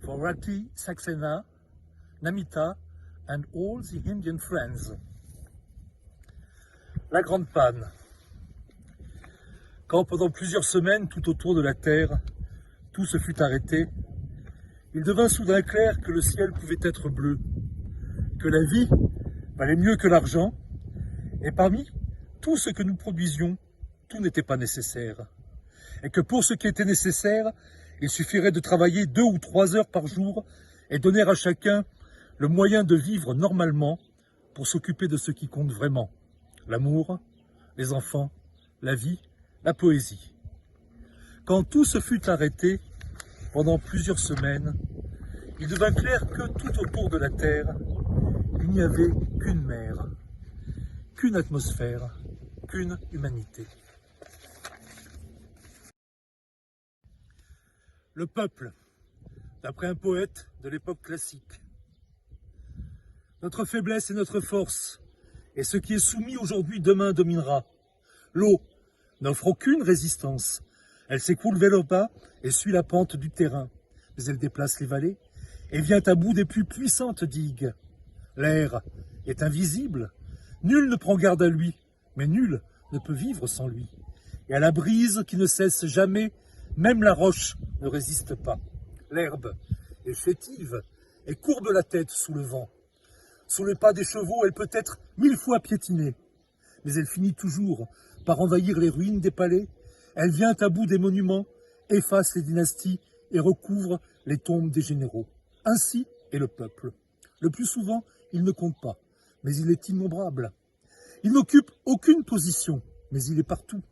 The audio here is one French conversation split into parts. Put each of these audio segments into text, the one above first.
For Rati, Saxena, Namita and all the Indian friends. La grande panne. Quand pendant plusieurs semaines, tout autour de la Terre, tout se fut arrêté, il devint soudain clair que le ciel pouvait être bleu, que la vie valait mieux que l'argent, et parmi tout ce que nous produisions, tout n'était pas nécessaire, et que pour ce qui était nécessaire, il suffirait de travailler 2 ou 3 heures par jour et donner à chacun le moyen de vivre normalement pour s'occuper de ce qui compte vraiment, l'amour, les enfants, la vie, la poésie. Quand tout se fut arrêté, pendant plusieurs semaines, il devint clair que tout autour de la Terre, il n'y avait qu'une mer, qu'une atmosphère, qu'une humanité. Le peuple, d'après un poète de l'époque classique. Notre faiblesse est notre force, et ce qui est soumis aujourd'hui, demain dominera. L'eau n'offre aucune résistance. Elle s'écoule vers le bas et suit la pente du terrain, mais elle déplace les vallées et vient à bout des plus puissantes digues. L'air est invisible, nul ne prend garde à lui, mais nul ne peut vivre sans lui. Et à la brise qui ne cesse jamais, même la roche ne résiste pas. L'herbe est chétive et courbe la tête sous le vent. Sous les pas des chevaux, elle peut être 1000 fois piétinée, mais elle finit toujours par envahir les ruines des palais. Elle vient à bout des monuments, efface les dynasties et recouvre les tombes des généraux. Ainsi est le peuple. Le plus souvent, il ne compte pas, mais il est innombrable. Il n'occupe aucune position, mais il est partout.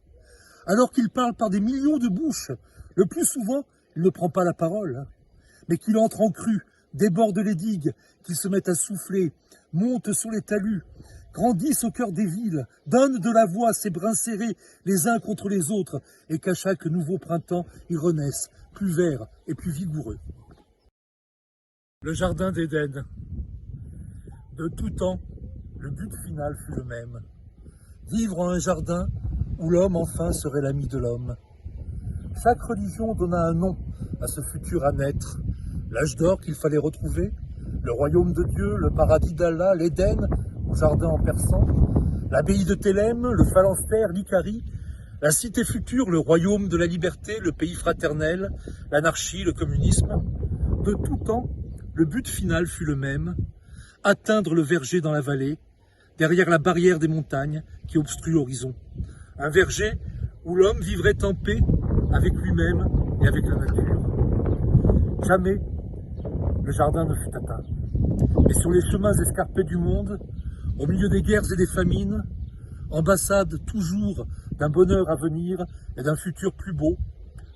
Alors qu'il parle par des millions de bouches, le plus souvent, il ne prend pas la parole, mais qu'il entre en crue, déborde les digues, qu'il se mette à souffler, monte sur les talus, grandisse au cœur des villes, donne de la voix à ses brins serrés les uns contre les autres, et qu'à chaque nouveau printemps, ils renaissent, plus verts et plus vigoureux. Le jardin d'Éden. De tout temps, le but final fut le même. Vivre en un jardin où l'homme enfin serait l'ami de l'homme. Chaque religion donna un nom à ce futur à naître. L'âge d'or qu'il fallait retrouver, le royaume de Dieu, le paradis d'Allah, l'Éden, ou jardin en persan, l'abbaye de Thélème, le phalanstère, l'Icarie, la cité future, le royaume de la liberté, le pays fraternel, l'anarchie, le communisme. De tout temps, le but final fut le même, atteindre le verger dans la vallée, derrière la barrière des montagnes qui obstrue l'horizon. Un verger où l'homme vivrait en paix avec lui-même et avec la nature. Jamais le jardin ne fut atteint. Mais sur les chemins escarpés du monde, au milieu des guerres et des famines, ambassade toujours d'un bonheur à venir et d'un futur plus beau,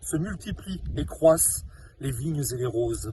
se multiplient et croissent les vignes et les roses.